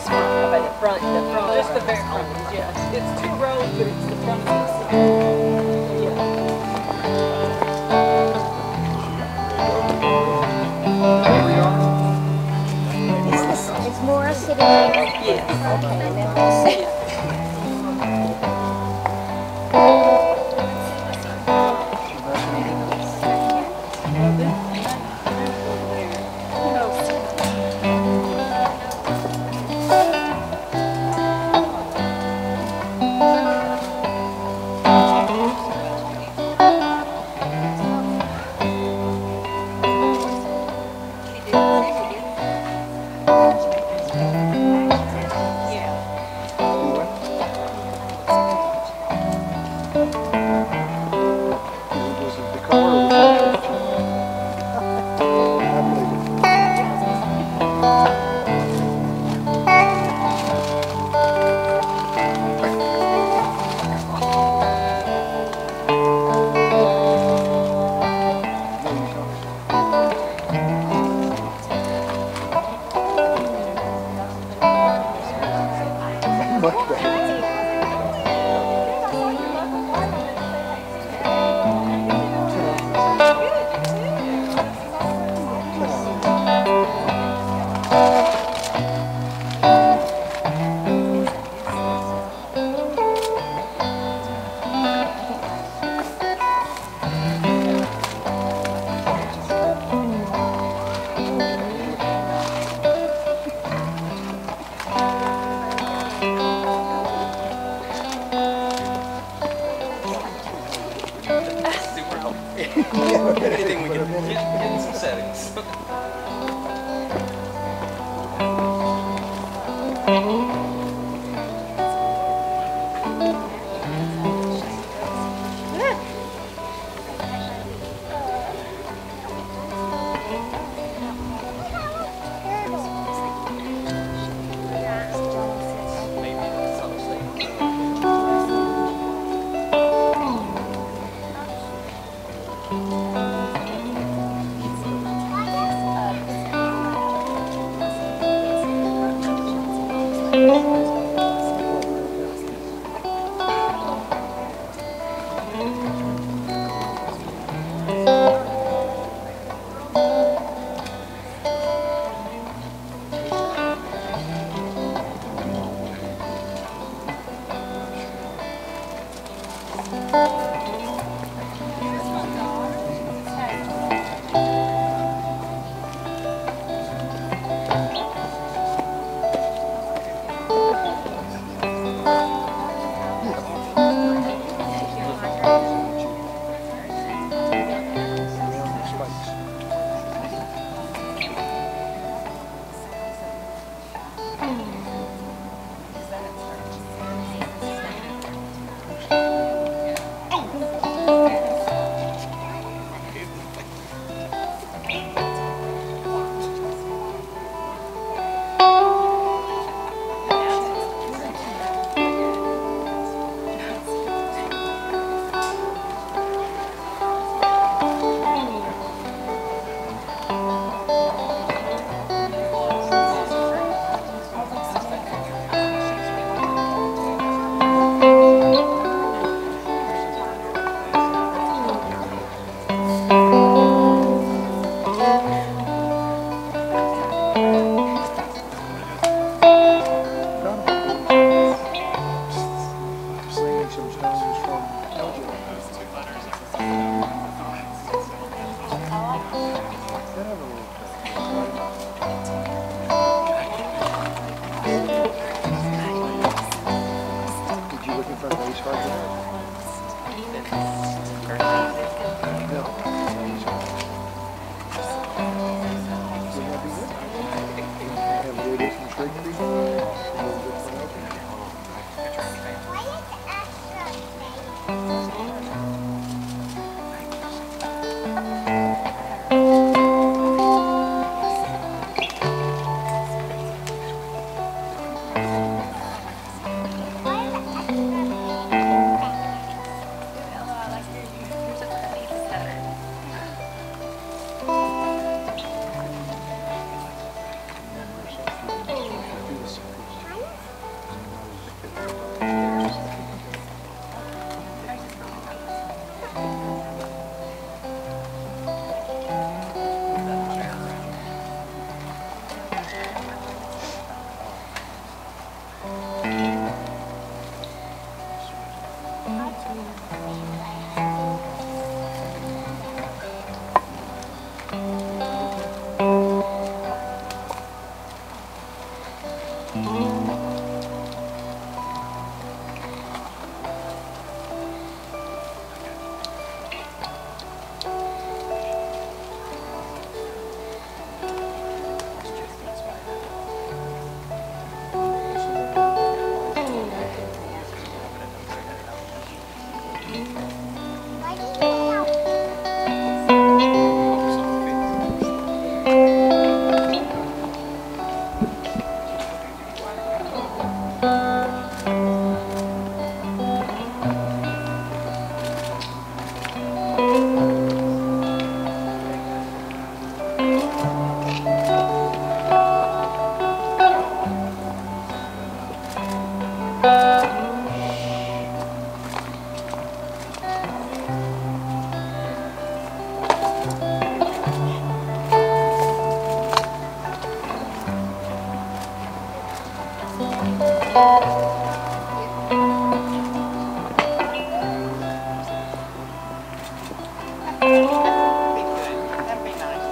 this front. Okay, the front. Just the very front. Yeah. It's 2 rows, but it's the front of the It's more sitting there. Yes. Okay, and then we'll see. Anything we can get in some settings. That'd be nice.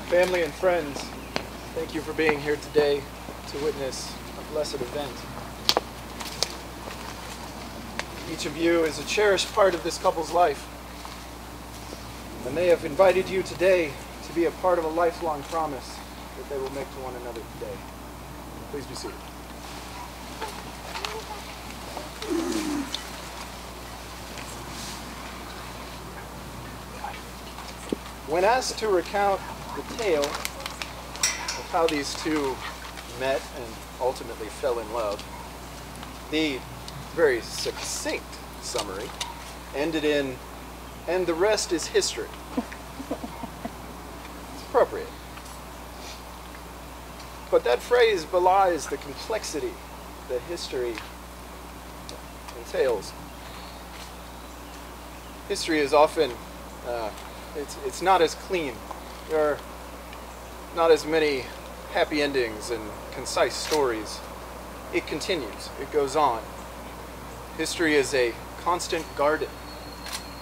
Family and friends, thank you for being here today to witness a blessed event. Each of you is a cherished part of this couple's life, and they have invited you today to be a part of a lifelong promise that they will make to one another today. Please be seated. When asked to recount the tale of how these two met and ultimately fell in love, the very succinct summary ended in, "And the rest is history." It's appropriate. But that phrase belies the complexity that history entails. History is often It's not as clean. There are not as many happy endings and concise stories. It continues. It goes on. History is a constant garden,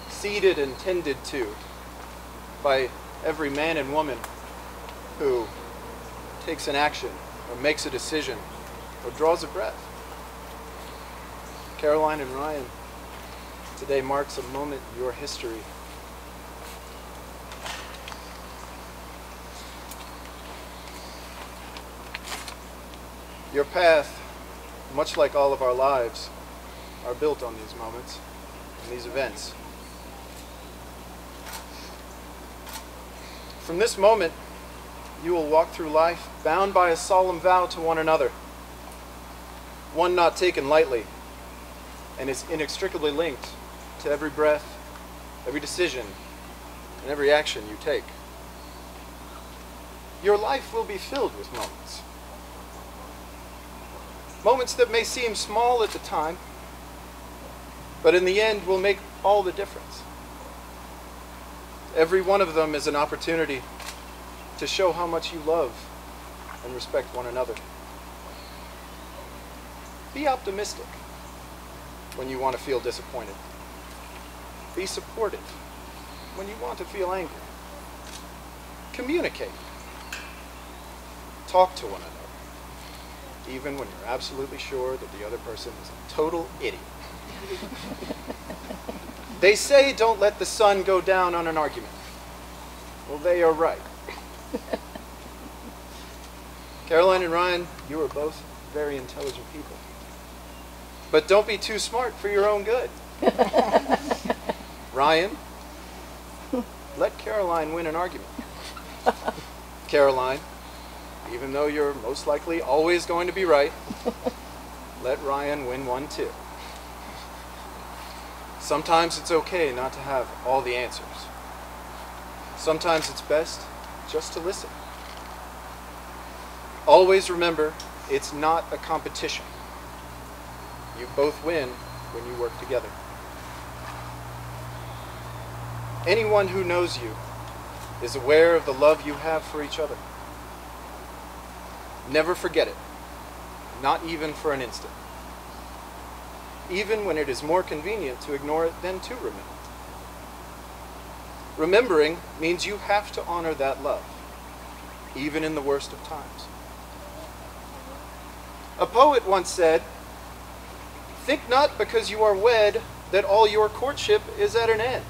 seeded and tended to by every man and woman who takes an action or makes a decision or draws a breath. Caroline and Ryan, today marks a moment in your history. Your path, much like all of our lives, are built on these moments and these events. From this moment, you will walk through life bound by a solemn vow to one another, one not taken lightly, and is inextricably linked to every breath, every decision, and every action you take. Your life will be filled with moments. Moments that may seem small at the time, but in the end will make all the difference. Every one of them is an opportunity to show how much you love and respect one another. Be optimistic when you want to feel disappointed. Be supportive when you want to feel angry. Communicate. Talk to one another, even when you're absolutely sure that the other person is a total idiot. They say don't let the sun go down on an argument. Well, they are right. Caroline and Ryan, you are both very intelligent people. But don't be too smart for your own good. Ryan, let Caroline win an argument. Caroline, even though you're most likely always going to be right, let Ryan win one too. Sometimes it's okay not to have all the answers. Sometimes it's best just to listen. Always remember, it's not a competition. You both win when you work together. Anyone who knows you is aware of the love you have for each other. Never forget it, not even for an instant. Even when it is more convenient to ignore it than to remember. Remembering means you have to honor that love, even in the worst of times. A poet once said, "Think not because you are wed that all your courtship is at an end."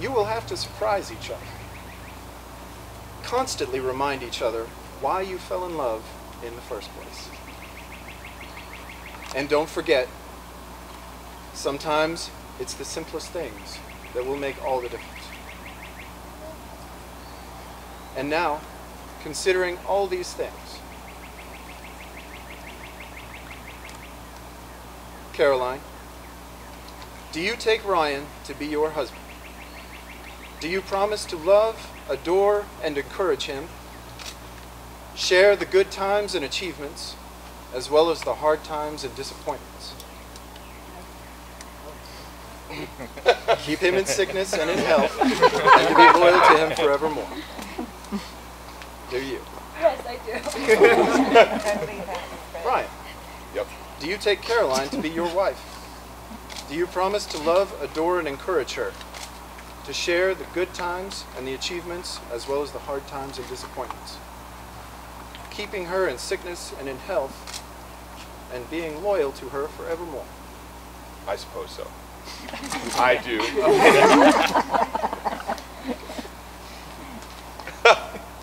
You will have to surprise each other. Constantly remind each other why you fell in love in the first place. And don't forget, sometimes it's the simplest things that will make all the difference. And now, considering all these things, Caroline, do you take Ryan to be your husband? Do you promise to love, adore, and encourage him, share the good times and achievements, as well as the hard times and disappointments? Keep him in sickness and in health, and to be loyal to him forevermore. Do you? Yes, I do. Ryan, Yep. do you take Caroline to be your wife? Do you promise to love, adore, and encourage her, to share the good times and the achievements, as well as the hard times and disappointments, keeping her in sickness and in health, and being loyal to her forevermore? I suppose so. I do.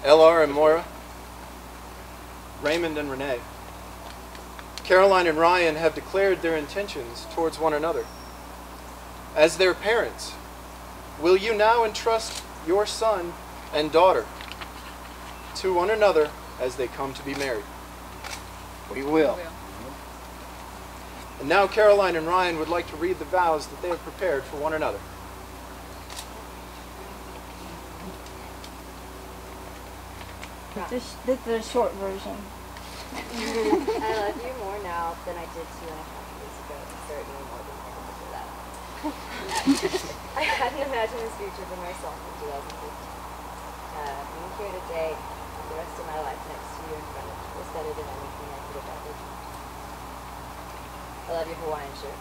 LR and Moira, Raymond and Renee, Caroline and Ryan have declared their intentions towards one another. As their parents, will you now entrust your son and daughter to one another as they come to be married? We will. And now Caroline and Ryan would like to read the vows that they have prepared for one another. This is the short version. I love you more now than I did 2.5 years ago, and certainly more than I did before that. I hadn't imagined this future for myself in 2015. Being here today and the rest of my life next to you in front of you is better than anything I could have ever dreamed. I love your Hawaiian shirt.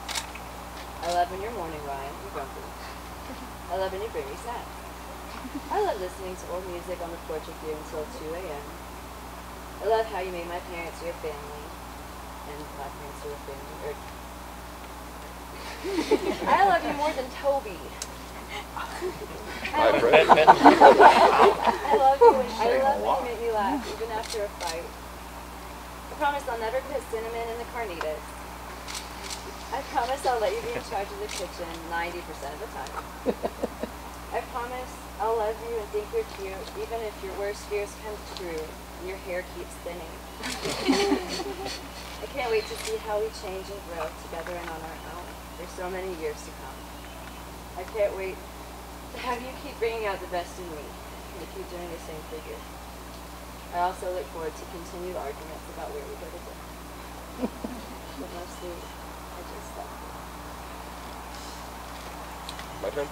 I love when you're mourning, Ryan. You're grumpy. I love when you bring me snacks. I love listening to old music on the porch with you until 2 a.m. I love how you made my parents your family, and my parents are your family. I love you more than Toby. My friend. I love you when you make me laugh, even after a fight. I promise I'll never put cinnamon in the carnitas. I promise I'll let you be in charge of the kitchen 90% of the time. I promise I'll love you and think you're cute, even if your worst fears come true and your hair keeps thinning. I can't wait to see how we change and grow together and on our own for so many years to come. I can't wait to have you keep bringing out the best in me and keep doing the same for you. I also look forward to continued arguments about where we go to dinner. But mostly, I just love you. My turn?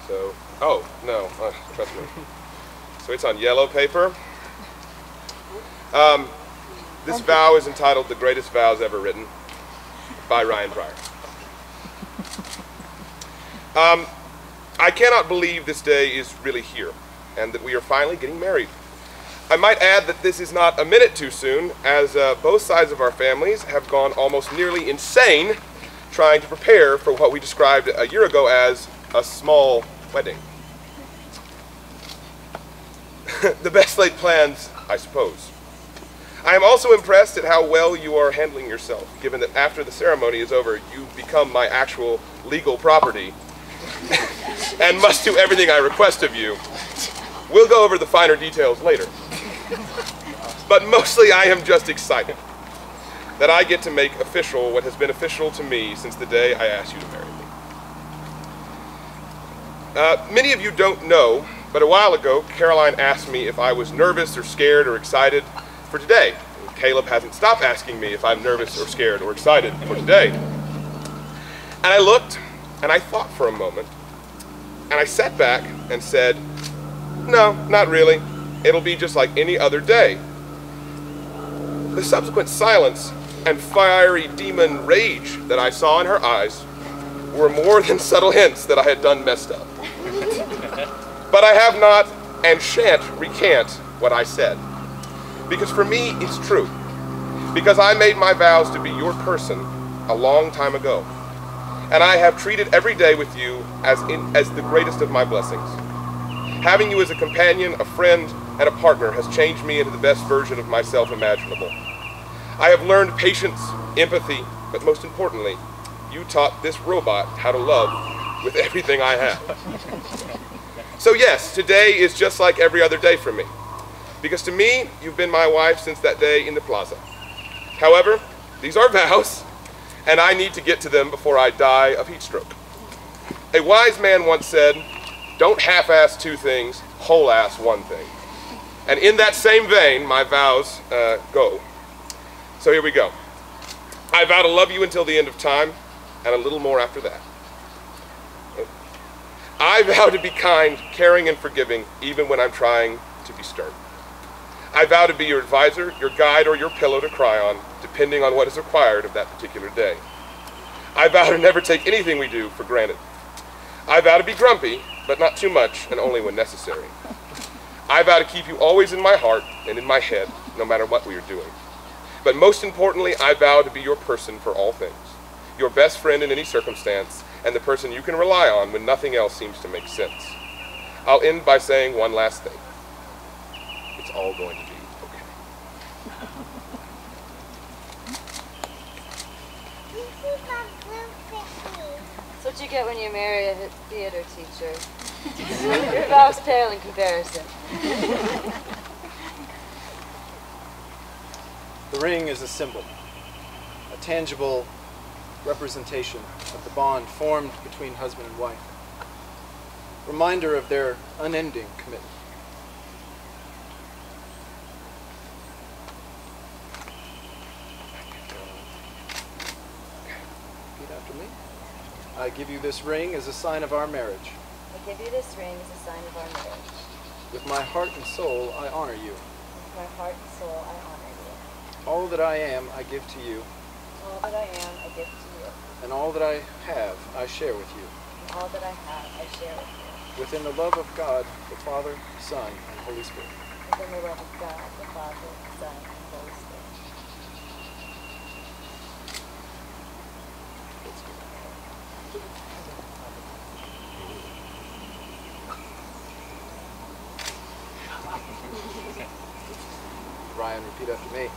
So, oh, no, trust me. So it's on yellow paper. This vow is entitled The Greatest Vows Ever Written by Ryan Pryor. I cannot believe this day is really here and that we are finally getting married. I might add that this is not a minute too soon, as both sides of our families have gone almost nearly insane trying to prepare for what we described a year ago as a small wedding. The best laid plans, I suppose. I am also impressed at how well you are handling yourself, given that after the ceremony is over, you become my actual legal property and must do everything I request of you. We'll go over the finer details later. But mostly I am just excited that I get to make official what has been official to me since the day I asked you to marry me. Many of you don't know, but a while ago, Caroline asked me if I was nervous or scared or excited for today. And Caleb hasn't stopped asking me if I'm nervous or scared or excited for today. And I looked, and I thought for a moment, and I sat back and said, no, not really. It'll be just like any other day. The subsequent silence and fiery demon rage that I saw in her eyes were more than subtle hints that I had done messed up. But I have not and shan't recant what I said. Because for me, it's true. Because I made my vows to be your person a long time ago. And I have treated every day with you as the greatest of my blessings. Having you as a companion, a friend, and a partner has changed me into the best version of myself imaginable. I have learned patience, empathy, but most importantly, you taught this robot how to love with everything I have. So yes, today is just like every other day for me. Because to me, you've been my wife since that day in the plaza. However, these are vows, and I need to get to them before I die of heat stroke. A wise man once said, don't half-ass two things, whole-ass one thing. And in that same vein, my vows go. So here we go. I vow to love you until the end of time, and a little more after that. I vow to be kind, caring, and forgiving, even when I'm trying to be stern. I vow to be your advisor, your guide, or your pillow to cry on, depending on what is required of that particular day. I vow to never take anything we do for granted. I vow to be grumpy, but not too much, and only when necessary. I vow to keep you always in my heart and in my head, no matter what we are doing. But most importantly, I vow to be your person for all things, your best friend in any circumstance, and the person you can rely on when nothing else seems to make sense. I'll end by saying one last thing. It's all going to be okay. That's what you get when you marry a theater teacher. Your vows pale in comparison. The ring is a symbol, a tangible representation of the bond formed between husband and wife. Reminder of their unending commitment. after me. I give you this ring as a sign of our marriage. I give you this ring as a sign of our marriage. With my heart and soul, I honor you. With my heart and soul, I honor you. All that I am, I give to you. All that I am, I give to you. And all that I have, I share with you. And all that I have, I share with you. Within the love of God, the Father, Son, and Holy Spirit. Within the love of God, the Father, Son, and Holy Spirit. Ryan, repeat after me.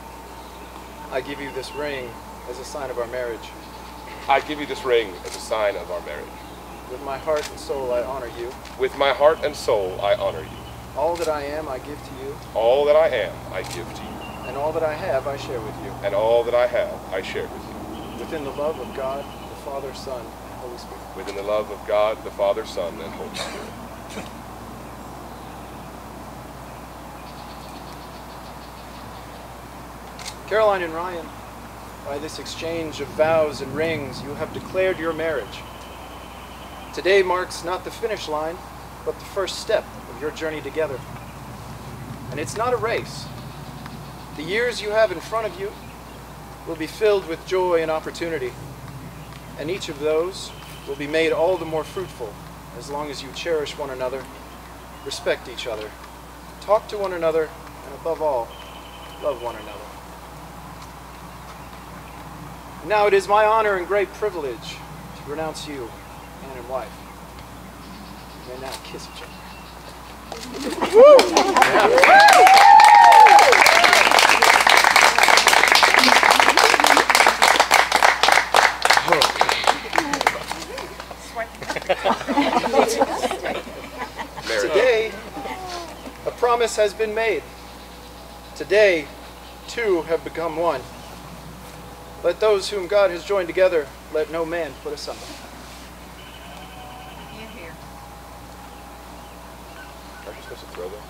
I give you this ring as a sign of our marriage. I give you this ring as a sign of our marriage. With my heart and soul, I honor you. With my heart and soul, I honor you. All that I am, I give to you. All that I am, I give to you. And all that I have, I share with you. And all that I have, I share with you. Within the love of God, the Father, Son, and Holy Spirit. Within the love of God, the Father, Son, and Holy Spirit. Caroline and Ryan, by this exchange of vows and rings, you have declared your marriage. Today marks not the finish line, but the first step of your journey together. And it's not a race. The years you have in front of you will be filled with joy and opportunity, and each of those will be made all the more fruitful as long as you cherish one another, respect each other, talk to one another, and above all, love one another. Now it is my honor and great privilege to pronounce you man and wife. You may now kiss each other. Today, a promise has been made. Today, two have become one. Let those whom God has joined together, let no man put asunder. You here. Aren't you supposed to throw those?